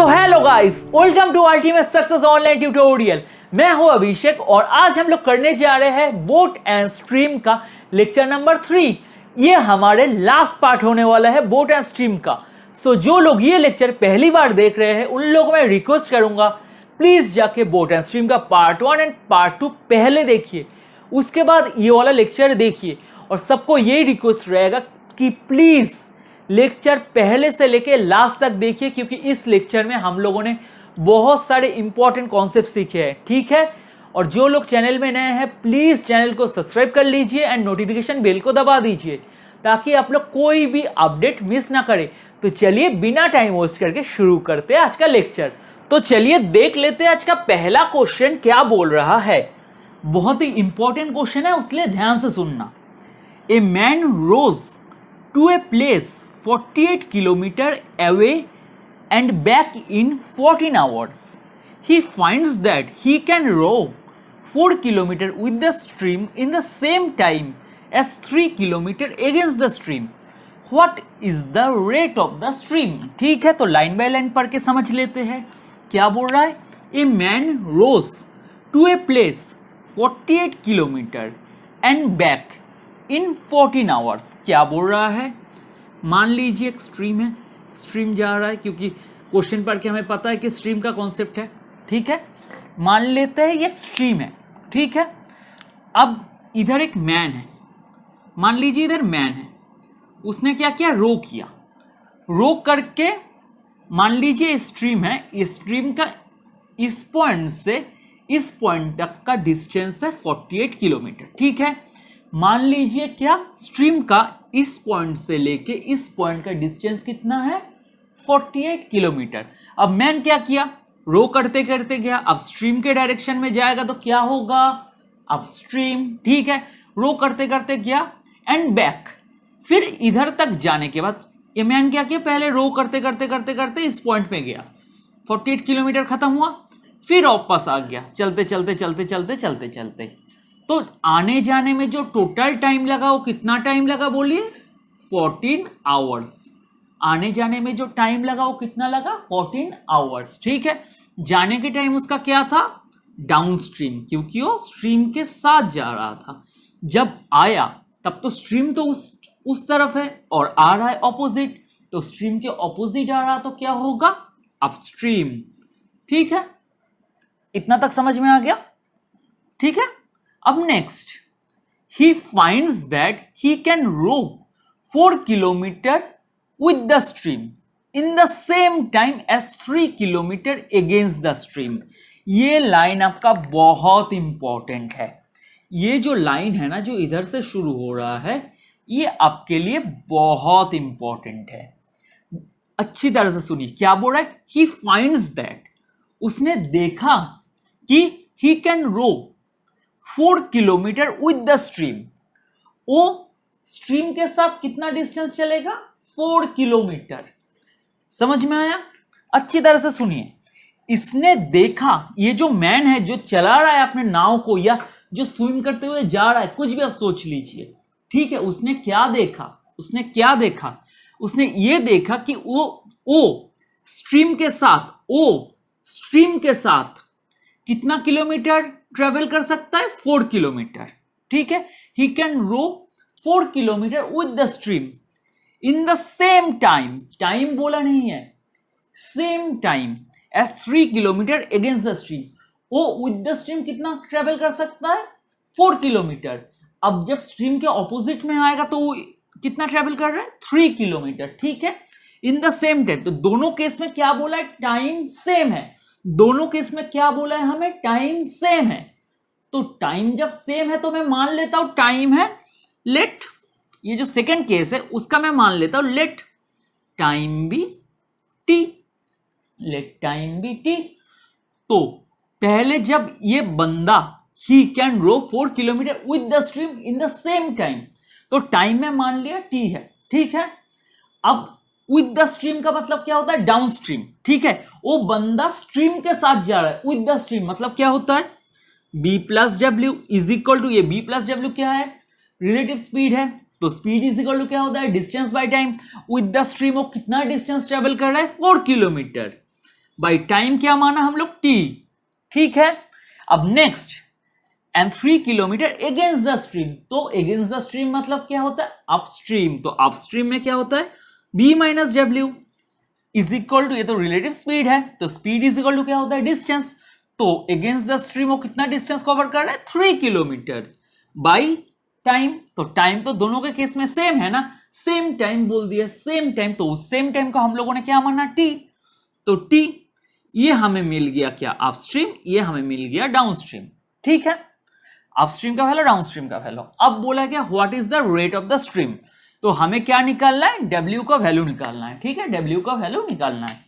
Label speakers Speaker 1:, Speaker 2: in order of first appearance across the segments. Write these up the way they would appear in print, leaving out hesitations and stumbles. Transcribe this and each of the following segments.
Speaker 1: So hello guys, welcome to ultimate success online tutorial. मैं हूं अभिषेक और आज हम लोग करने जा रहे हैं बोट एंड स्ट्रीम का लेक्चर नंबर 3। ये हमारे लास्ट पार्ट होने वाला है बोट एंड स्ट्रीम का। सो जो लोग ये लेक्चर पहली बार देख रहे हैं उन लोगों में रिक्वेस्ट करूंगा, प्लीज जाके बोट एंड स्ट्रीम का पार्ट 1 एंड पार्ट 2 पहले देखिए, उसके बाद ये वाला लेक्चर देखिए। और सबको यही रिक्वेस्ट रहेगा कि प्लीज लेक्चर पहले से लेके लास्ट तक देखिए, क्योंकि इस लेक्चर में हम लोगों ने बहुत सारे इंपॉर्टेंट कॉन्सेप्ट सीखे हैं, ठीक है। और जो लोग चैनल में नए हैं प्लीज चैनल को सब्सक्राइब कर लीजिए एंड नोटिफिकेशन बेल को दबा दीजिए ताकि आप लोग कोई भी अपडेट मिस ना करें। तो चलिए बिना टाइम वेस्ट करके शुरू करते हैं आज का लेक्चर। तो चलिए देख लेते हैं आज का पहला क्वेश्चन क्या बोल रहा है। बहुत ही इंपॉर्टेंट क्वेश्चन है, इसलिए ध्यान से सुनना। A man rows to a place 48 kilometers away and back in 14 hours. He finds that he can row 4 kilometers with the stream in the same time as 3 kilometers against the stream. What is the rate of the stream? ठीक है, तो line by line पढ़ के समझ लेते हैं क्या बोल रहा है। A man rows to a place 48 kilometers and back in 14 hours. क्या बोल रहा है? मान लीजिए एक स्ट्रीम है, स्ट्रीम जा रहा है, क्योंकि क्वेश्चन पढ़ के हमें पता है कि स्ट्रीम का कॉन्सेप्ट है, ठीक है। मान लेते हैं ये स्ट्रीम है, ठीक है। अब इधर एक मैन है, मान लीजिए इधर मैन है, उसने क्या किया, रो किया। रो करके मान लीजिए स्ट्रीम है, इस स्ट्रीम का इस पॉइंट से इस पॉइंट तक का डिस्टेंस है 48 किलोमीटर, ठीक है। मान लीजिए क्या, स्ट्रीम का इस पॉइंट से लेके इस पॉइंट का डिस्टेंस कितना है, 48 किलोमीटर। अब मैंने क्या किया, रो करते करते गया, अब स्ट्रीम के डायरेक्शन में जाएगा तो क्या होगा, अब स्ट्रीम, ठीक है। रो करते करते गया एंड बैक, फिर इधर तक जाने के बाद ये मैंने क्या किया, पहले रो करते करते करते करते इस पॉइंट में गया, 48 किलोमीटर खत्म हुआ, फिर वापस आ गया, चलते चलते चलते चलते चलते चलते। तो आने जाने में जो टोटल टाइम लगा वो कितना टाइम लगा, बोलिए 14 आवर्स। आने जाने में जो टाइम लगा वो कितना लगा, 14 आवर्स, ठीक है। जाने के टाइम उसका क्या था, डाउन स्ट्रीम, क्योंकि वो स्ट्रीम के साथ जा रहा था। जब आया तब तो स्ट्रीम तो उस तरफ है और आ रहा है ऑपोजिट, तो स्ट्रीम के ऑपोजिट आ रहा तो क्या होगा, अपस्ट्रीम, ठीक है। इतना तक समझ में आ गया, ठीक है। अब next, he finds that he can row 4 kilometers with the stream in the same time as 3 kilometers against the stream. ये लाइन आपका बहुत इंपॉर्टेंट है। ये जो लाइन है ना, जो इधर से शुरू हो रहा है, ये आपके लिए बहुत इंपॉर्टेंट है। अच्छी तरह से सुनिए क्या बोल रहा है। he finds that, उसने देखा कि he can row 4 kilometre with the stream. वो स्ट्रीम के साथ कितना डिस्टेंस चलेगा, 4 किलोमीटर। समझ में आया? अच्छी तरह से सुनिए। इसने देखा, ये जो मैन है जो चला रहा है अपने नाव को या जो स्विम करते हुए जा रहा है, कुछ भी आप सोच लीजिए, ठीक है। उसने क्या देखा, उसने क्या देखा, उसने ये देखा कि वो स्ट्रीम के साथ कितना किलोमीटर ट्रेवल कर सकता है, 4 किलोमीटर, ठीक है। He can row 4 kilometre with the stream in the same time, time बोला नहीं है, same time as 3 kilometre against the stream. वो विद द स्ट्रीम कितना ट्रेवल कर सकता है, 4 किलोमीटर। अब जब स्ट्रीम के ऑपोजिट में आएगा तो वो कितना ट्रेवल कर रहा है, 3 किलोमीटर, ठीक है। इन द सेम टाइम, तो दोनों केस में क्या बोला है, टाइम सेम है। दोनों केस में क्या बोला है हमें, टाइम सेम है। तो टाइम जब सेम है तो मैं मान लेता हूं टाइम है, लेट, ये जो सेकंड केस है उसका मैं मान लेता हूं let time be T, let time be T. तो पहले जब ये बंदा he can row 4 kilometre with the stream in the same time, तो टाइम में मान लिया टी है, ठीक है। अब विद द स्ट्रीम का मतलब क्या होता है, डाउन स्ट्रीम, ठीक है। वो बंदा स्ट्रीम के साथ जा रहा है, विद द स्ट्रीम मतलब क्या होता है, b plus W is equal to, ये b प्लस डब्ल्यू क्या है, रिलेटिव स्पीड है, तो स्पीड इज इक्वल टू क्या होता है, distance by time. With the stream वो कितना डिस्टेंस ट्रेवल कर रहा है, 4 किलोमीटर। बाई टाइम क्या माना हम लोग, टी। ठीक है, अब next, and 3 kilometre against the stream. तो अगेंस्ट द स्ट्रीम मतलब क्या होता है, अपस्ट्रीम। तो अपस्ट्रीम में क्या होता है, b minus W is equal to, ये तो रिलेटिव स्पीड है, तो स्पीड इज इक्वल टू क्या होता है, डिस्टेंस। तो अगेंस्ट द स्ट्रीम वो कितना डिस्टेंस कवर कर रहा है, 3 किलोमीटर बाई टाइम। तो टाइम तो दोनों के केस में सेम है ना, सेम टाइम बोल दिया, सेम टाइम। तो उस सेम टाइम को हम लोगों ने क्या माना, टी। तो टी ये हमें मिल गया क्या, अपस्ट्रीम, ये हमें मिल गया डाउनस्ट्रीम। ठीक है, अपस्ट्रीम का वैल्यू, डाउनस्ट्रीम का वैल्यू। अब बोला क्या, what is the rate of the stream. तो हमें क्या निकालना है, W का वैल्यू निकालना है। ठीक है, W का वैल्यू निकालना है।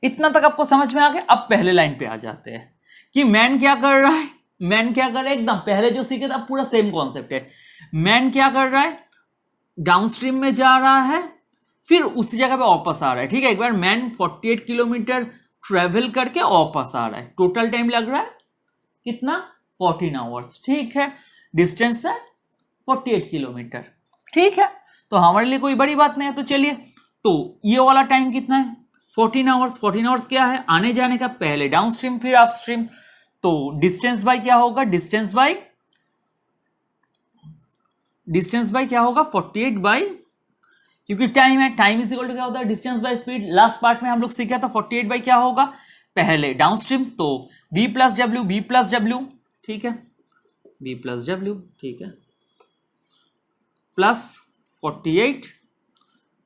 Speaker 1: इतना तक आपको समझ में आ गया। अब पहले लाइन पे आ जाते हैं कि मैन क्या कर रहा है। मैन क्या कर रहा है, एकदम पहले जो सीखे था पूरा सेम कॉन्सेप्ट है। मैन क्या कर रहा है, डाउनस्ट्रीम में जा रहा है, फिर उसी जगह पे वापस आ रहा है। ठीक है, एक बार मैन 48 किलोमीटर ट्रेवल करके वापस आ रहा है। टोटल टाइम लग रहा है कितना, 14 आवर्स। ठीक है, डिस्टेंस है 48 किलोमीटर। ठीक है, तो हमारे लिए कोई बड़ी बात नहीं है। तो चलिए, तो ये वाला टाइम कितना है, 14 आवर्स। 14 आवर्स क्या है, आने जाने का, पहले डाउनस्ट्रीम फिर अपस्ट्रीम। तो डिस्टेंस बाय क्या होगा, डिस्टेंस बाय क्या होगा, 48 बाय, क्योंकि टाइम है, टाइम इज इक्वल टू क्या होता है, distance by speed. Last part में हम लोग सीखा था 48 बाय क्या होगा, पहले डाउनस्ट्रीम, तो b प्लस डब्ल्यू। ठीक है, b प्लस डब्ल्यू, ठीक है, प्लस 48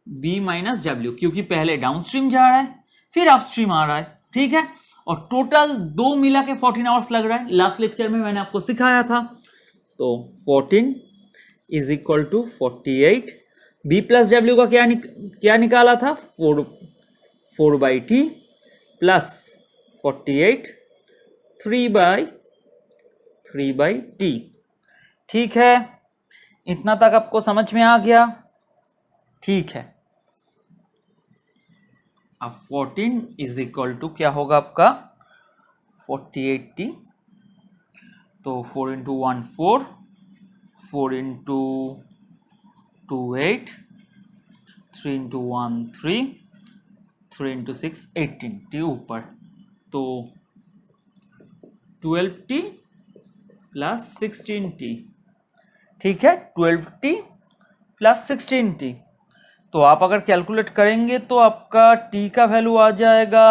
Speaker 1: b माइनस डब्ल्यू, क्योंकि पहले डाउनस्ट्रीम जा रहा है फिर अपस्ट्रीम आ रहा है। ठीक है, और टोटल दो मिला के 14 आवर्स लग रहा है। लास्ट लेक्चर में मैंने आपको सिखाया था। तो 14 is equal to 48, b plus W का क्या निकाला था, 4 by T plus 48 3 by T. ठीक है, इतना तक आपको समझ में आ गया। ठीक है, अब 14 इज इक्वल टू क्या होगा आपका, 48t, तो 4 into 1 4, 4 into 2 8, 3 into 1 3, 3 into 6 18, T ऊपर, तो 12t प्लस 16t। ठीक है, 12t प्लस 16t। तो आप अगर कैलकुलेट करेंगे तो आपका t का वैल्यू आ जाएगा,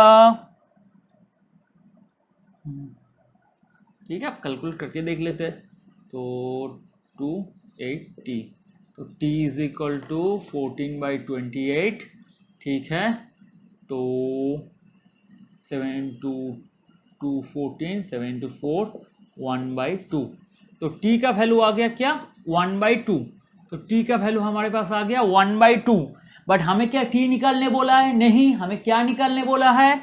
Speaker 1: ठीक है, आप कैलकुलेट करके देख लेते हैं। तो 28t, तो t is equal to 14 by 28। ठीक है, तो 7 इंटू 2 14, 7 इंटू 4 1 बाई 2। तो t का वैल्यू आ गया क्या, 1 बाई 2। तो t का वैल्यू हमारे पास आ गया 1 बाई 2। बट हमें क्या t निकालने बोला है, नहीं, हमें क्या निकालने बोला है,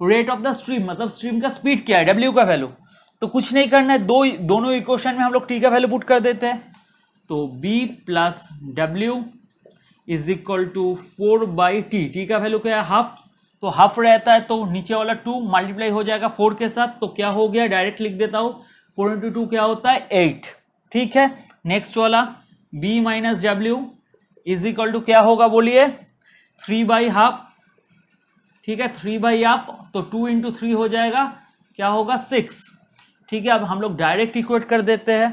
Speaker 1: रेट ऑफ द स्ट्रीम, मतलब स्ट्रीम का स्पीड क्या है, w का वैल्यू। तो कुछ नहीं करना है, दोनों इक्वेशन में हम लोग t का वैल्यू पुट कर देते हैं। तो b plus W is equal to 4 by T का वैल्यू क्या है, हाफ। तो हाफ रहता है तो नीचे वाला 2 मल्टीप्लाई हो जाएगा 4 के साथ। तो क्या हो गया, डायरेक्ट लिख देता हूं, 4 इंटू 2 क्या होता है, 8। ठीक है, नेक्स्ट वाला b minus W is equal to क्या होगा, बोलिए, 3 बाई हाफ। ठीक है, 3 बाई हाफ, तो 2 इंटू 3 हो जाएगा, क्या होगा, 6। ठीक है, अब हम लोग डायरेक्ट इक्वेट कर देते हैं।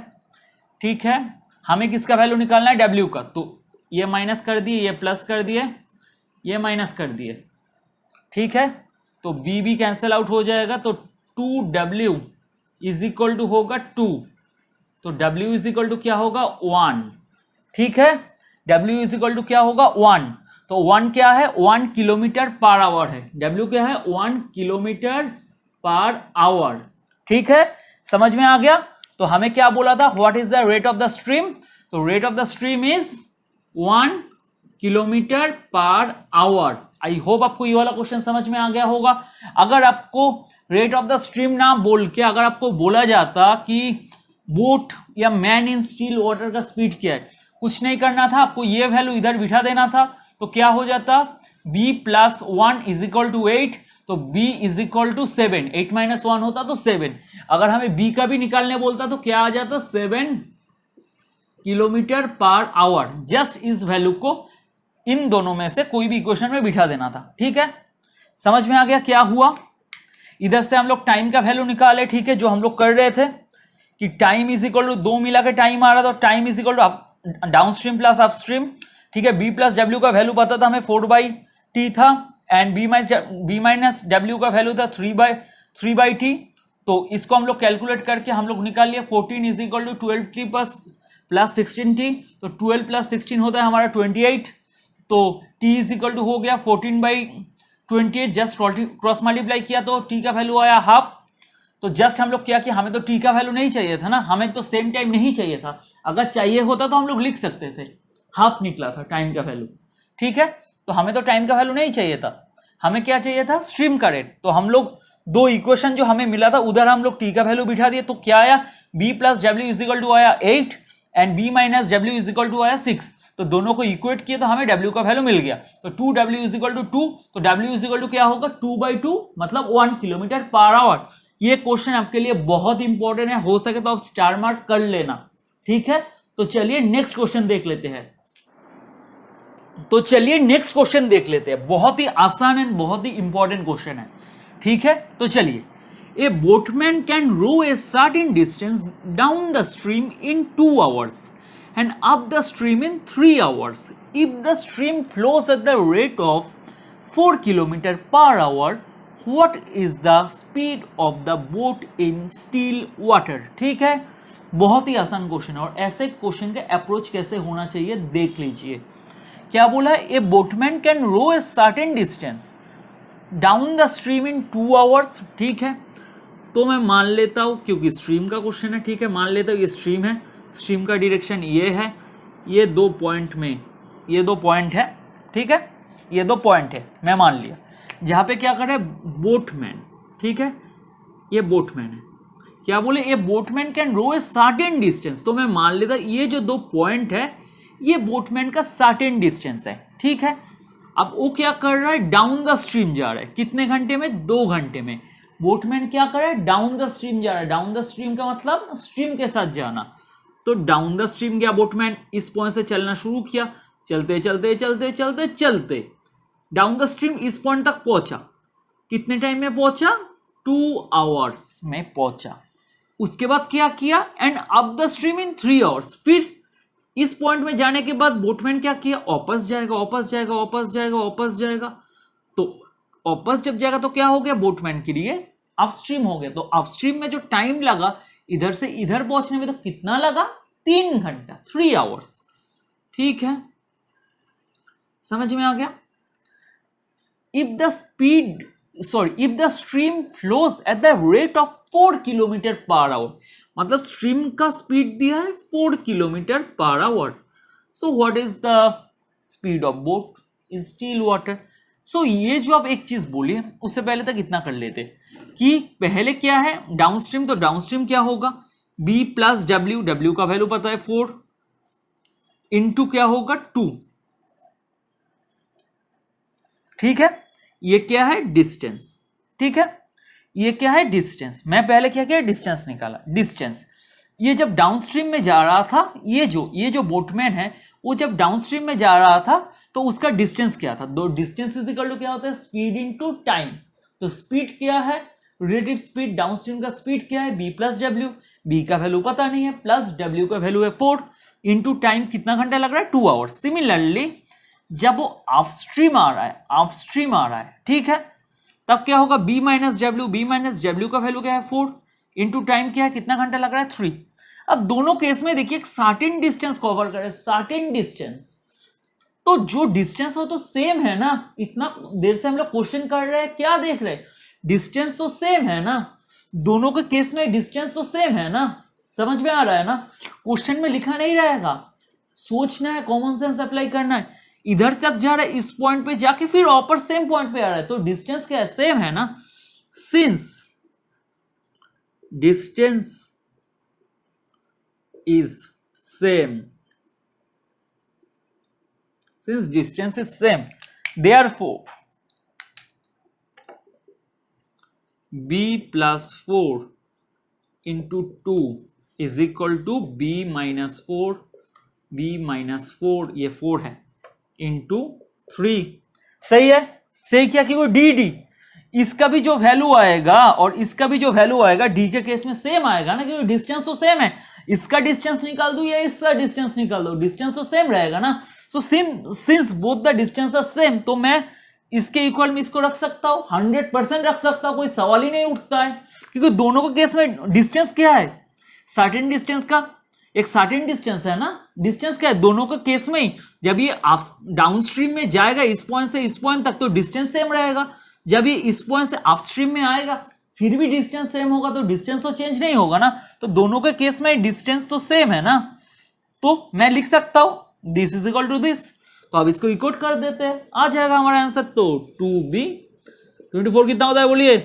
Speaker 1: ठीक है, हमें किसका वैल्यू निकालना है, डब्ल्यू का। तो ये माइनस कर दिए, ये प्लस कर दिए, ये माइनस कर दिए। ठीक है, तो बी भी कैंसिल आउट हो जाएगा। तो 2w इज इक्वल टू होगा 2। तो w इज इक्वल टू क्या होगा, 1। ठीक है, w इज इक्वल टू क्या होगा, 1। तो 1 क्या है, 1 किलोमीटर पर आवर है। w क्या है, 1 किलोमीटर पर आवर। ठीक है, समझ में आ गया। तो हमें क्या बोला था, what is the rate of the stream. तो rate of the stream is 1 kilometre per hour. I hope आपको ये वाला क्वेश्चन समझ में आ गया होगा। अगर आपको रेट ऑफ द स्ट्रीम ना बोल के अगर आपको बोला जाता कि बोट या मैन इन स्टिल वाटर का स्पीड क्या है, कुछ नहीं करना था, आपको ये वैल्यू इधर बिठा देना था। तो क्या हो जाता, b plus 1 is equal to 8। तो b is equal to 7, 8 minus 1 होता तो 7। अगर हमें b का भी निकालने बोलता तो क्या आ जाता, 7 किलोमीटर पर आवर। जस्ट इस वैल्यू को इन दोनों में से कोई भी इक्वेशन में बिठा देना था। ठीक है, समझ में आ गया क्या हुआ? इधर से हम लोग टाइम का वैल्यू निकाले, ठीक है, जो हम लोग कर रहे थे कि टाइम इज इक्वल टू 2 मिला के टाइम आ रहा था, time is equal to downstream plus upstream, ठीक है। बी प्लस डब्ल्यू का वैल्यू पता था हमें 4/t था, एंड बी माइनस डब्ल्यू का वैल्यू था 3/t। तो इसको हम लोग कैलकुलेट करके हम लोग निकाल लिया 14 is equal to 12t plus 16t। तो 12 प्लस 16 होता है हमारा 28। तो t इज इक्वल टू हो गया 14/28, जस्ट क्रॉस मल्टीप्लाई किया तो t का वैल्यू आया हाफ। तो जस्ट हम लोग क्या कि हमें तो t का वैल्यू नहीं चाहिए था ना, हमें तो सेम टाइम नहीं चाहिए था। अगर चाहिए होता तो हम लोग लिख सकते थे, हाफ निकला था टाइम का वैल्यू, ठीक है। तो हमें तो टाइम का वैल्यू नहीं चाहिए था, हमें क्या चाहिए था? स्ट्रीम का रेट। तो हम लोग दो इक्वेशन जो हमें मिला था उधर हम लोग t का वैल्यू बिठा दिए। तो क्या आया? b plus W is equal to आया 8 and b minus W is equal to आया 6। तो दोनों को इक्वेट किए तो हमें w का वैल्यू मिल गया। तो 2w इज इक्वल टू 2, तो w इज इक्वल टू क्या होगा? 2/2 मतलब 1 किलोमीटर पर आवर। ये क्वेश्चन आपके लिए बहुत इंपॉर्टेंट है, हो सके तो आप स्टार मार्क कर लेना, ठीक है। तो चलिए नेक्स्ट क्वेश्चन देख लेते हैं। बहुत ही आसान एंड बहुत ही इंपॉर्टेंट क्वेश्चन है, ठीक है। तो चलिए, a boatman can row a certain distance down the stream in 2 hours and up the stream in 3 hours. If the stream flows at the rate of 4 km per hour, what is the speed of the boat in still water? ठीक है, बहुत ही आसान question है। और ऐसे question का approach कैसे होना चाहिए देख लीजिए। क्या बोला है? A boatman can row a certain distance down the stream in 2 hours, ठीक है। तो मैं मान लेता हूं, क्योंकि स्ट्रीम का क्वेश्चन है, ठीक है, मान लेता हूं ये स्ट्रीम है, स्ट्रीम का डायरेक्शन ये है, ये 2 पॉइंट में, ये 2 पॉइंट है, ठीक है, ये 2 पॉइंट है, मैं मान लिया। जहां पे क्या कर रहा है? बोटमैन, ठीक है, ये बोटमैन है। क्या बोले? A boatman can row a certain distance. तो मैं मान लेता ये जो 2 पॉइंट है ये बोटमैन का सर्टेन डिस्टेंस है, ठीक है। अब वो क्या कर रहा है? डाउन द स्ट्रीम जा रहा है। कितने घंटे में? 2 घंटे में। बोटमैन क्या कर रहा है? डाउन द स्ट्रीम जा रहा है। डाउन द स्ट्रीम का मतलब स्ट्रीम के साथ जाना। तो डाउन द स्ट्रीम गया बोटमैन, इस पॉइंट से चलना शुरू किया, चलते चलते चलते चलते चलते डाउन द स्ट्रीम इस पॉइंट तक पहुंचा। कितने टाइम में पहुंचा? 2 hours में पहुंचा। उसके बाद क्या किया? And up the stream in 3 hours। फिर इस पॉइंट में जाने के बाद बोटमैन क्या किया? वापस जाएगा, वापस जाएगा, वापस जाएगा, वापस जाएगा। तो वापस जब जाएगा तो क्या हो गया? बोटमैन के लिए अपस्ट्रीम हो गया। तो अपस्ट्रीम में जो टाइम लगा इधर से इधर पहुंचने में, तो कितना लगा? 3 घंटा, 3 hours, ठीक है। समझ में आ गया? If the stream flows at the rate of 4 kilometre per hour, मतलब स्ट्रीम का स्पीड दिया है 4 kilometre per hour. So what is the speed of boat in still water? सो ये जो आप एक चीज बोली है उससे पहले तक इतना कर लेते कि पहले क्या है? डाउनस्ट्रीम। तो डाउनस्ट्रीम क्या होगा? b प्लस डब्ल्यू, डब्ल्यू का वैल्यू पता है 4, इंटू क्या होगा? 2, ठीक है। ये क्या है? डिस्टेंस, ठीक है। ये क्या है? डिस्टेंस। मैं पहले क्या किया? डिस्टेंस निकाला। डिस्टेंस ये जब डाउनस्ट्रीम में जा रहा था, ये जो बोटमैन है वो जब डाउनस्ट्रीम में जा रहा था तो उसका डिस्टेंस क्या था? दो डिस्टेंस इज इक्वल टू क्या होता है? Speed into time. तो स्पीड क्या है? रिलेटिव स्पीड, डाउनस्ट्रीम का स्पीड क्या है? b plus W. b का वैल्यू पता नहीं है, प्लस w का वैल्यू है 4, इंटू टाइम कितना घंटा लग रहा है? 2 hours। सिमिलरली जब वो अपस्ट्रीम आ रहा है, ठीक है, तब क्या होगा? b माइनस डब्ल्यू का वैल्यू क्या है? 4, इंटू टाइम क्या है? कितना घंटा लग रहा है? 3। अब दोनों केस में देखिए एक सर्टेन डिस्टेंस कवर करे, सर्टेन डिस्टेंस। तो जो डिस्टेंस हो तो सेम है ना। इतना देर से हम लोग क्वेश्चन कर रहे हैं, क्या देख रहे हैं? डिस्टेंस तो सेम है ना, दोनों के केस में डिस्टेंस तो सेम है ना। समझ में आ रहा है ना? क्वेश्चन में लिखा नहीं रहेगा, सोचना है, कॉमन सेंस अप्लाई करना है। इधर तक जा रहा है, इस पॉइंट पे जाके फिर वापस सेम पॉइंट पे आ रहा है, तो डिस्टेंस क्या है? सेम है ना। Since distance is same, since distance is same, therefore b plus 4 into 2 is equal to b minus 4, ये 4 है, into 3। सही है? सही क्या कि वो डी इसका भी जो वैल्यू आएगा और इसका भी जो वैल्यू आएगा डी के केस में सेम आएगा ना, क्योंकि डिस्टेंस तो सेम है। इसका डिस्टेंस निकाल दूं या इसका डिस्टेंस निकाल दो, डिस्टेंस तो सेम रहेगा ना। So since both the distance are same, तो मैं इसके इक्वल में इसको रख सकता हूं, 100% रख सकता हूं, कोई सवाल ही नहीं उठता है, क्योंकि दोनों के केस में डिस्टेंस क्या है, सर्टेन डिस्टेंस का एक सर्टेन डिस्टेंस है ना। डिस्टेंस क्या है दोनों के केस में ही, जब ये डाउनस्ट्रीम में जाएगा इस पॉइंट से इस पॉइंट तक तो डिस्टेंस सेम रहेगा, जब ये इस पॉइंट से अपस्ट्रीम में आएगा फिर भी डिस्टेंस सेम होगा, तो डिस्टेंस तो चेंज नहीं होगा ना। तो दोनों के केस में डिस्टेंस तो सेम है ना, तो मैं लिख सकता हूं this is equal to this. तो अब इसको इक्वल कर देते हैं, आ जाएगा हमारा आंसर। तो 2b 24 कितना होता है बोलिए,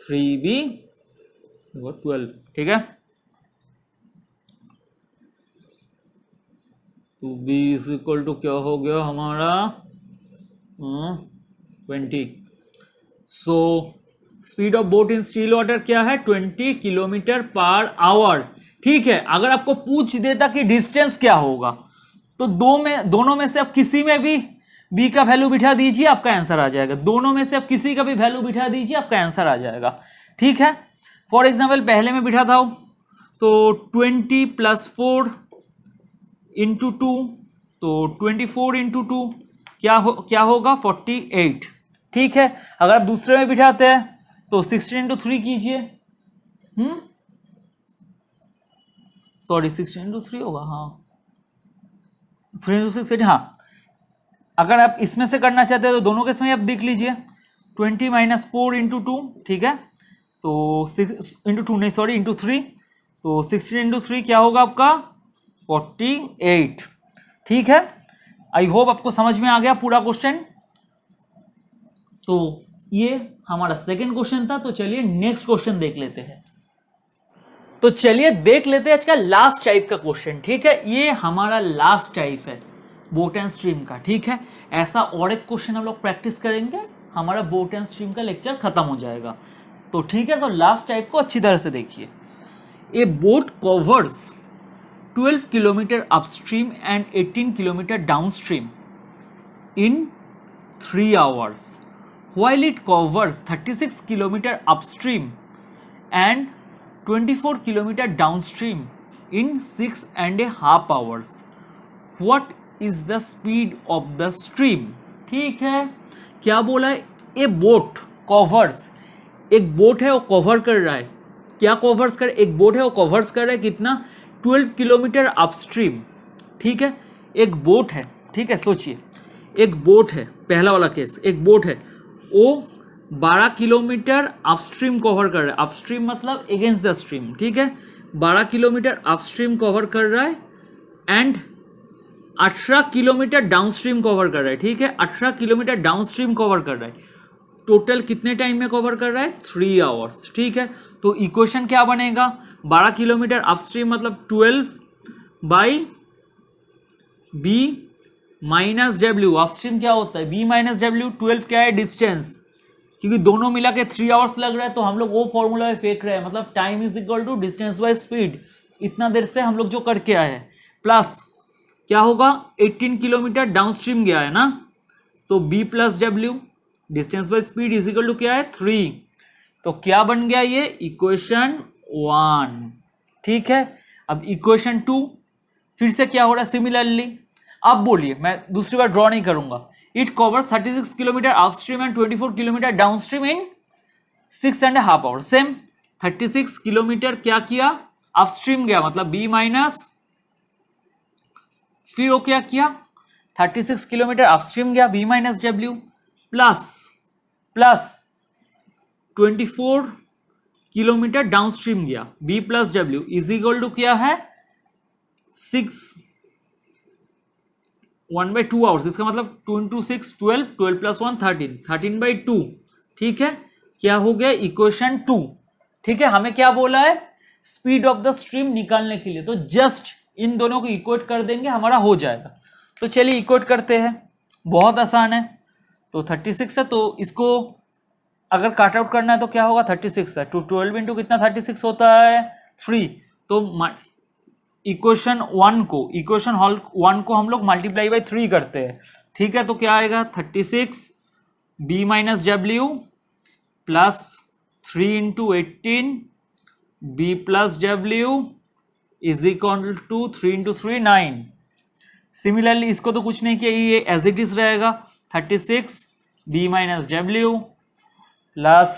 Speaker 1: 3b 12, ठीक है। 2b इज इक्वल टू क्या हो गया हमारा 20। So speed of boat in still water क्या है 20 किलोमीटर पर आवर, ठीक है। अगर आपको पूछ देता कि डिस्टेंस क्या होगा, तो दोनों में से आप किसी में भी b का वैल्यू बिठा दीजिए, आपका आंसर आ जाएगा। दोनों में से आप किसी का भी वैल्यू बिठा दीजिए, आपका आंसर आ जाएगा, ठीक है। फॉर एग्जाम्पल पहले में बिठा था तो 20 + 4 × 2, तो 24 × 2 क्या होगा 48, ठीक है। अगर आप दूसरे में बिठाते हैं तो 16 × 3 कीजिए, सॉरी 16 × 3 होगा, हाँ 3 × 6 हाँ। अगर आप इसमें से करना चाहते हैं तो दोनों के इसमें आप देख लीजिए 20 - 4 × 2, ठीक है। तो 6 × 2 नहीं सॉरी × 3, तो 16 × 3 क्या होगा आपका 48, ठीक है। आई होप आपको समझ में आ गया पूरा क्वेश्चन। तो ये हमारा सेकंड क्वेश्चन था। तो चलिए नेक्स्ट क्वेश्चन देख लेते हैं। तो चलिए देख लेते हैं आज का लास्ट टाइप का क्वेश्चन, ठीक है। ये हमारा लास्ट टाइप है बोट एंड स्ट्रीम का, ठीक है। ऐसा और एक क्वेश्चन हम लोग प्रैक्टिस करेंगे, हमारा बोट एंड स्ट्रीम का लेक्चर खत्म हो जाएगा। तो ठीक है, तो लास्ट टाइप को अच्छी तरह से देखिए। ए boat covers 12 kilometre upstream and 18 kilometre downstream in 3 hours, while it covers 36 kilometer upstream and 24 kilometer downstream in 6.5 hours. What is the speed of the stream? ठीक है, क्या बोला है, ए बोट कवर्स, एक बोट है वो कवर कर रहा है, क्या कवर्स कर, एक बोट है वो कवर्स कर रहा है कितना 12 किलोमीटर अपस्ट्रीम, ठीक है। एक बोट है, ठीक है, सोचिए एक बोट है, पहला वाला केस, एक बोट है वो 12 किलोमीटर अपस्ट्रीम कवर कर रहा है, अपस्ट्रीम मतलब अगेंस्ट द स्ट्रीम, ठीक है। 12 किलोमीटर अपस्ट्रीम कवर कर रहा है एंड 18 किलोमीटर डाउनस्ट्रीम कवर कर रहा है, ठीक है। 18 किलोमीटर डाउनस्ट्रीम कवर कर रहा है, टोटल कितने टाइम में कवर कर रहा है 3 आवर्स, ठीक है। तो इक्वेशन क्या बनेगा, 12 किलोमीटर अपस्ट्रीम मतलब 12/b माइनस डब्ल्यू, अपस्ट्रीम क्या होता है b माइनस डब्ल्यू, 12 क्या है डिस्टेंस, क्योंकि दोनों मिला के 3 आवर्स लग रहा है तो हम लोग वो फॉर्मूला में फेंक रहे हैं, मतलब time is equal to distance by speed, इतना देर से हम लोग जो करके आए हैं, प्लस क्या होगा 18 किलोमीटर डाउनस्ट्रीम गया है ना, तो b + w distance by speed is equal to क्या है 3। तो क्या बन गया ये इक्वेशन 1, ठीक है। अब इक्वेशन 2 फिर से क्या हो रहा है सिमिलरली, अब बोलिए, मैं दूसरी बार ड्रॉ नहीं करूंगा। It covers 36 kilometre upstream and 24 kilometre downstream in 6.5 hour, same 36 kilometre क्या किया अपस्ट्रीम गया मतलब b माइनस, फिर वो क्या किया 36 किलोमीटर अपस्ट्रीम गया b minus W plus 24 kilometre downstream गया b plus W is equal to क्या है 1/2 आवर्स, इसका मतलब 2 × 6 12, 12 + 1 13, 13/2, ठीक है। क्या हो गया इक्वेशन 2, ठीक है। हमें क्या बोला है स्पीड ऑफ द स्ट्रीम निकालने के लिए, तो जस्ट इन दोनों को इक्वेट कर देंगे हमारा हो जाएगा। तो चलिए इक्वेट करते हैं, बहुत आसान है। तो 36 है तो इसको अगर काट आउट करना है तो क्या होगा 36 है तो 12 × कितना 36 होता है 3, तो इक्वेशन 1 को हम लोग मल्टीप्लाई बाय 3 करते हैं, ठीक है। तो क्या आएगा 36 b minus W plus 3 into 18 b plus W is equal to 3 into 3 9। Similarly इसको तो कुछ नहीं किया, ये एज इट इज रहेगा 36 b minus W plus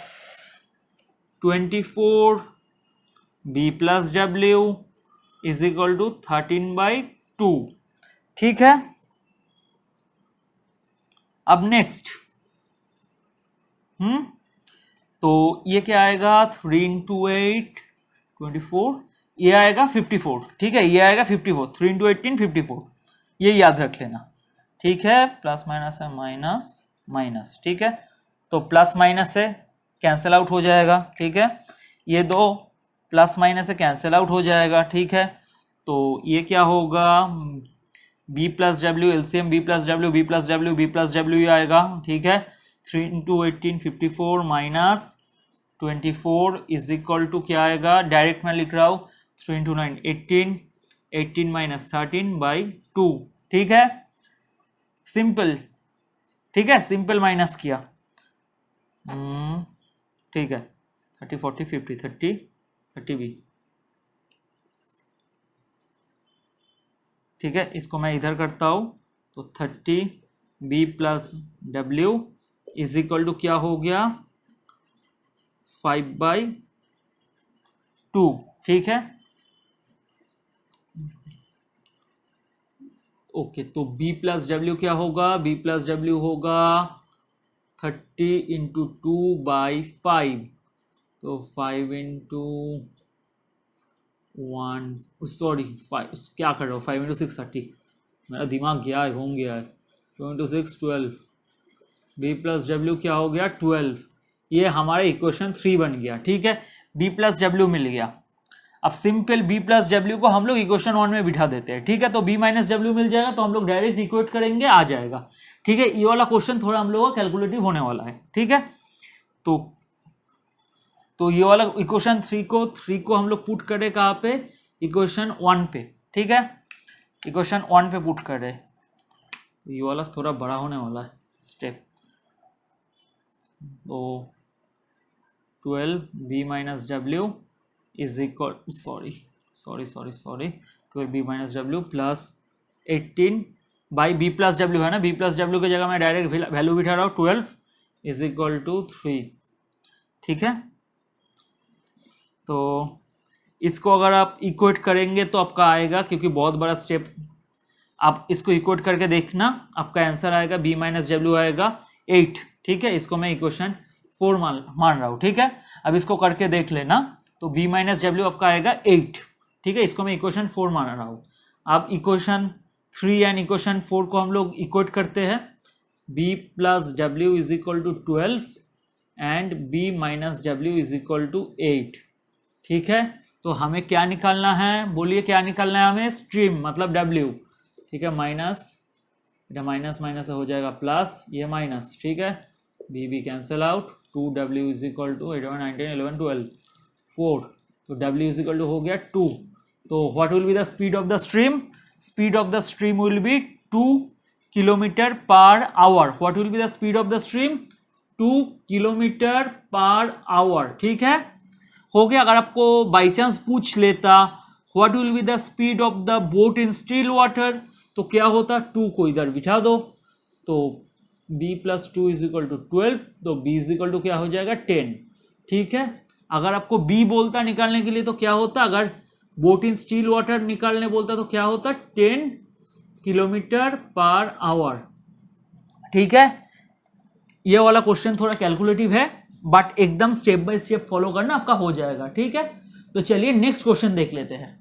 Speaker 1: 24 b plus W is equal to 13/2। ठीक है, अब नेक्स्ट तो ये क्या आएगा 3 इंटू 8 24, ये आएगा 54। ठीक है, ये आएगा 54, 3 इंटू 18 54, ये याद रख लेना। ठीक है, प्लस माइनस है माइनस माइनस। ठीक है, तो प्लस माइनस है कैंसिल आउट हो जाएगा। ठीक है, ये दो प्लस माइनस से कैंसिल आउट हो जाएगा। ठीक है, तो ये क्या होगा b plus W LCM b plus W b plus W b plus W ही आएगा। ठीक है, 3 into 18 54 minus 24 is equal to क्या आएगा, डायरेक्ट मैं लिख रहा हूँ 3 इंटू 9 18, 18 माइनस 13/2। ठीक है, सिंपल। ठीक है, सिंपल माइनस किया। ठीक है, 30 40 50 30 भी। ठीक है, इसको मैं इधर करता हूँ तो 30 b plus W is equal to क्या हो गया 5/2। ठीक है, ओके, तो b प्लस डब्ल्यू क्या होगा, b प्लस डब्ल्यू होगा 30 इंटू 2/5, तो 5 इंटू 1 सॉरी 5 क्या कर रहा हूँ 5 इंटू 6 30, मेरा दिमाग गया है, घूम गया है। 2 इंटू 6 12, b प्लस डब्ल्यू क्या हो गया 12, ये हमारा इक्वेशन 3 बन गया। ठीक है, b प्लस डब्ल्यू मिल गया। अब सिंपल b प्लस डब्ल्यू को हम लोग इक्वेशन 1 में बिठा देते हैं। ठीक है, तो b माइनस डब्ल्यू मिल जाएगा, तो हम लोग डायरेक्ट इक्वेट करेंगे, आ जाएगा। ठीक है, ये वाला क्वेश्चन थोड़ा हम लोगों का कैलकुलेटिव होने वाला है। ठीक है, तो ये वाला इक्वेशन 3 को हम लोग पुट करें कहाँ पे, इक्वेशन 1 पे। ठीक है, इक्वेशन 1 पे पुट करें, तो ये वाला थोड़ा बड़ा होने वाला है स्टेप। तो 12 b minus W is equal sorry 12 b minus W plus 18 by b plus W है ना, b प्लस डब्ल्यू की जगह मैं डायरेक्ट वैल्यू बिठा रहा हूँ 12 इज इक्वल टू 3। ठीक है, तो इसको अगर आप इक्वेट करेंगे तो आपका आएगा, क्योंकि बहुत बड़ा स्टेप, आप इसको इक्वेट करके देखना, आपका आंसर आएगा b माइनस डब्ल्यू आएगा 8। ठीक है, इसको मैं इक्वेशन 4 मान रहा हूँ। ठीक है, अब इसको करके देख लेना, तो b माइनस डब्ल्यू आपका आएगा 8। ठीक है, इसको मैं इक्वेशन 4 मान रहा हूँ। अब इक्वेशन 3 एंड इक्वेशन 4 को हम लोग इक्वेट करते हैं, b plus W is equal to 12 and b minus W is equal to 8। ठीक है, तो हमें क्या निकालना है, बोलिए क्या निकालना है हमें, स्ट्रीम मतलब w। ठीक है, माइनस माइनस हो जाएगा प्लस, ये माइनस। ठीक है, b cancel out, 2w is equal to 8 19 11 12 4, तो w इज इक्वल टू हो गया 2। तो what will be the speed of the stream, speed of the stream will be 2 kilometre per our. What will be the speed of the stream, 2 kilometre per our. ठीक है, हो गया। अगर आपको by chance पूछ लेता what will be the speed of the boat in still water, तो क्या होता, 2 को इधर बिठा दो, तो b plus 2 is equal to 12, तो b इज इक्वल टू क्या हो जाएगा 10। ठीक है, अगर आपको b बोलता निकालने के लिए तो क्या होता, अगर बोट इन स्टिल वाटर निकालने बोलता तो क्या होता 10 किलोमीटर पर आवर। ठीक है, ये वाला क्वेश्चन थोड़ा कैलकुलेटिव है, बट एकदम स्टेप बाय स्टेप फॉलो करना, आपका हो जाएगा। ठीक है, तो चलिए नेक्स्ट क्वेश्चन देख लेते हैं।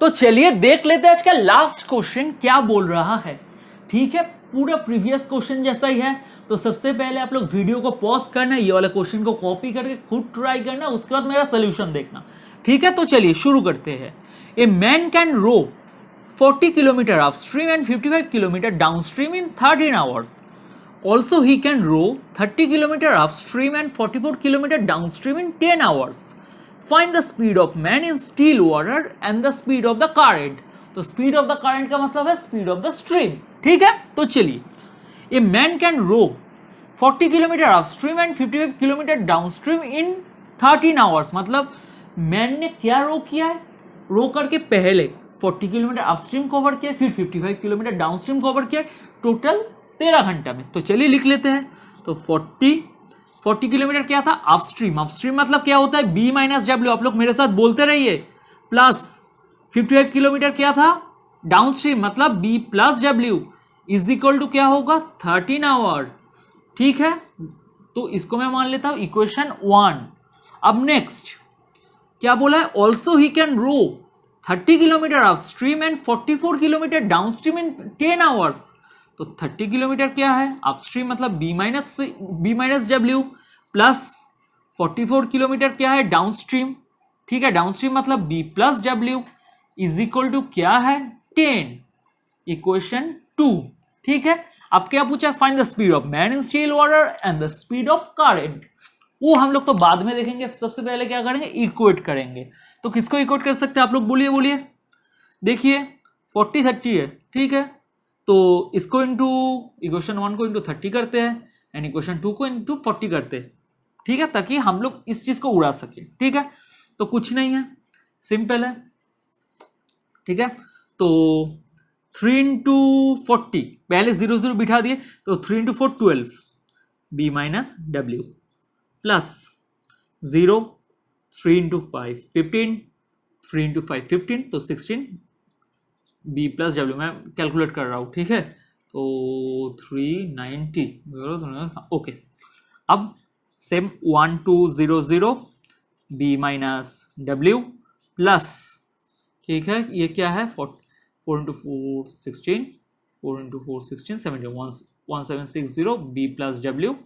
Speaker 1: तो चलिए देख लेते हैं आज का लास्ट क्वेश्चन क्या बोल रहा है। ठीक है, पूरा प्रीवियस क्वेश्चन जैसा ही है। तो सबसे पहले आप लोग वीडियो को पॉज करना, ये वाला क्वेश्चन को कॉपी करके खुद ट्राई करना, उसके बाद मेरा सोल्यूशन देखना। ठीक है, तो चलिए शुरू करते हैं। A man can row 40 kilometre upstream and 55 kilometre downstream in 13 hours. Also, he can row 30 km upstream and 44 km downstream in 10 hours. Find the speed of man in still water and the speed of the current. तो speed of the current का मतलब है speed of the stream. ठीक है, तो चलिए a man can row 40 kilometre upstream and 55 kilometre downstream in 13 hours. मतलब man ने क्या रो किया है, रो करके पहले 40 किलोमीटर अपस्ट्रीम कवर किया, फिर 55 किलोमीटर डाउनस्ट्रीम कवर किया, टोटल 13 घंटा में। तो चलिए लिख लेते हैं। तो 40 किलोमीटर क्या था, अपस्ट्रीम। अपस्ट्रीम मतलब क्या होता है, बी माइनस डब्ल्यू, आप लोग मेरे साथ बोलते रहिए, प्लस 55 किलोमीटर क्या था, डाउनस्ट्रीम, मतलब B plus W is equal to क्या होगा, 13 आवर। ठीक है, तो इसको मैं मान लेता हूं इक्वेशन 1। अब नेक्स्ट क्या बोला है, also he can row 30 kilometre upstream and 44 kilometre downstream in 10 hours. तो 30 किलोमीटर क्या है, अपस्ट्रीम मतलब B minus W, plus 44 kilometre क्या है, डाउनस्ट्रीम। ठीक है, डाउनस्ट्रीम मतलब B plus W is equal to क्या है, 10, इक्वेशन 2। ठीक है, अब क्या पूछा, find the speed of man in still water and the speed of current. वो हम लोग तो बाद में देखेंगे, सबसे पहले क्या करेंगे, इक्वेट करेंगे। तो किसको इक्वेट कर सकते हैं आप लोग, बोलिए। देखिए 40 30 है, ठीक है, तो इसको इंटू इक्वेशन 1 को इंटू 30 करते हैं एंड इक्वेशन 2 को इंटू 40 करते हैं। ठीक है, ताकि हम लोग इस चीज को उड़ा सके। ठीक है, तो कुछ नहीं है, सिंपल है। ठीक है, तो 3 इंटू 40, पहले 0 0 बिठा दिए, तो 3 into 4 12, B minus W, plus 0, 3 into 5 15, 3 into 5 15, तो 16, बी प्लस डब्ल्यू मैं कैलकुलेट कर रहा हूँ। ठीक है, तो 390, ओके। अब same 1 2 0 0, B minus W, plus, ठीक है, ये क्या है, 4 into 4 16, 4 into 4 16 17, 1760, B plus W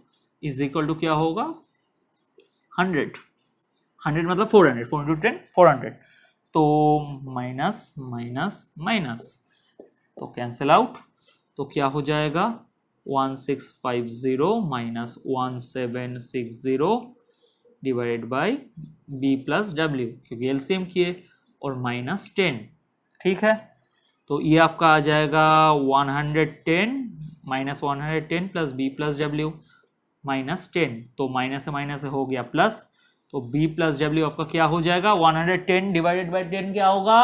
Speaker 1: is equal to क्या होगा, 100 मतलब 400, 4 इंटू 10 400, तो माइनस माइनस माइनस, तो कैंसिल आउट, तो क्या हो जाएगा, 1650 minus 1760 divided by B plus W, क्योंकि एलसीएम किए, और माइनस 10। ठीक है, तो ये आपका आ जाएगा 110 minus 110 plus B plus W minus 10, तो माइनस से माइनस हो गया प्लस, तो बी प्लस डब्ल्यू आपका क्या हो जाएगा, 110 डिवाइडेड बाई 10 क्या होगा,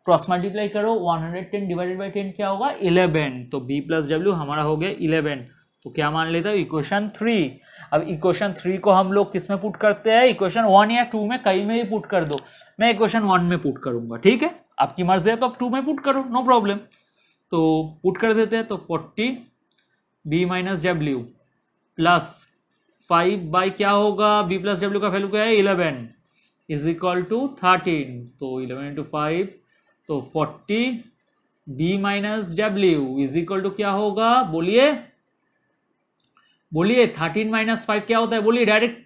Speaker 1: क्रॉस मल्टीप्लाई करो, 110 डिवाइडेड बाई 10 क्या होगा, 11, तो बी प्लस डब्ल्यू हमारा हो गया 11। तो क्या मान लेता हूँ, इक्वेशन 3। अब इक्वेशन 3 को हम लोग किस में पुट करते हैं, इक्वेशन 1 या 2 में, कहीं में भी पुट कर दो। मैं इक्वेशन 1 में पुट करूंगा। ठीक है, आपकी मर्जी है तो आप 2 में पुट करो, नो प्रॉब्लम। तो पुट कर देते हैं, तो 40 B minus W plus 5 by क्या होगा, बी प्लस डब्ल्यू का वैल्यू क्या है, 11 इज इक्वल टू 13, तो 11 इंटू 5, तो 40 B minus W is equal to क्या होगा, बोलिए 13 माइनस 5 क्या होता है, बोलिए डायरेक्ट,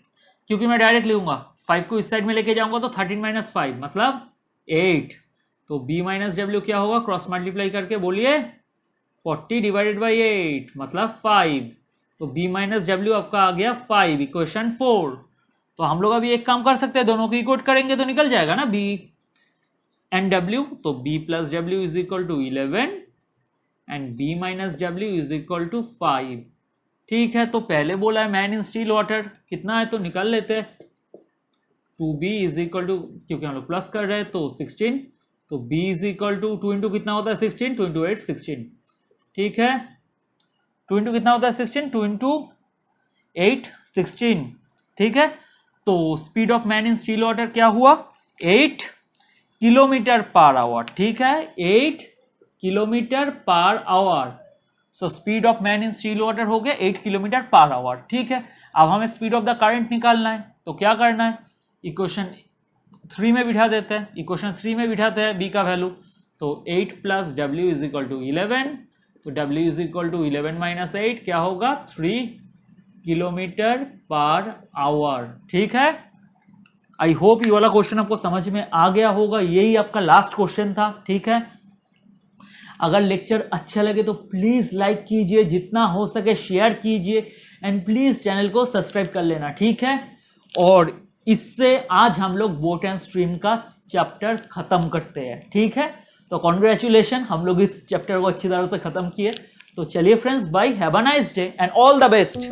Speaker 1: क्योंकि मैं डायरेक्ट लूंगा, 5 को इस साइड में लेके जाऊंगा तो 13 माइनस 5 मतलब 8, तो b माइनस डब्ल्यू क्या होगा, क्रॉस मल्टीप्लाई करके बोलिए 40 डिवाइडेड बाई 8 मतलब 5, तो b माइनस डब्ल्यू आपका आ गया 5, इक्वेशन 4। तो हम लोग अभी एक काम कर सकते हैं, दोनों को इक्वेट करेंगे तो निकल जाएगा ना b एंड w, तो b plus W is equal to 11 and b minus W is equal to 5। ठीक है, तो पहले बोला है मैन इन स्टील वाटर कितना है, तो निकाल लेते हैं, 2b इज इक्वल टू, क्योंकि हम लोग प्लस कर रहे हैं तो 16, तो b is equal to 2 into कितना होता है 16, 2 इंटू 8 16। ठीक है, 2 इंटू कितना होता है 16, 2 इंटू 8 16। ठीक है, तो speed of man in still water क्या हुआ, 8 किलोमीटर पर आवर। ठीक है, 8 kilometre per hour. So speed of man in still water हो गया 8 किलोमीटर पर आवर। ठीक है, अब हमें स्पीड ऑफ द करंट निकालना है, तो क्या करना है, इक्वेशन 3 में बिठा देते हैं, इक्वेशन 3 में बिठाते हैं b का वैल्यू, तो 8 plus w is equal to 11, तो w is equal to 11 minus 8 क्या होगा, 3 किलोमीटर पर आवर। ठीक है, आई होप ये वाला क्वेश्चन आपको समझ में आ गया होगा, यही आपका लास्ट क्वेश्चन था। ठीक है, अगर लेक्चर अच्छा लगे तो प्लीज लाइक कीजिए, जितना हो सके शेयर कीजिए, एंड प्लीज चैनल को सब्सक्राइब कर लेना। ठीक है, और इससे आज हम लोग बोट एंड स्ट्रीम का चैप्टर खत्म करते हैं। ठीक है, तो कॉन्ग्रेचुलेशन, हम लोग इस चैप्टर को अच्छी तरह से खत्म किए। तो चलिए friends, bye, have a nice day and all the best.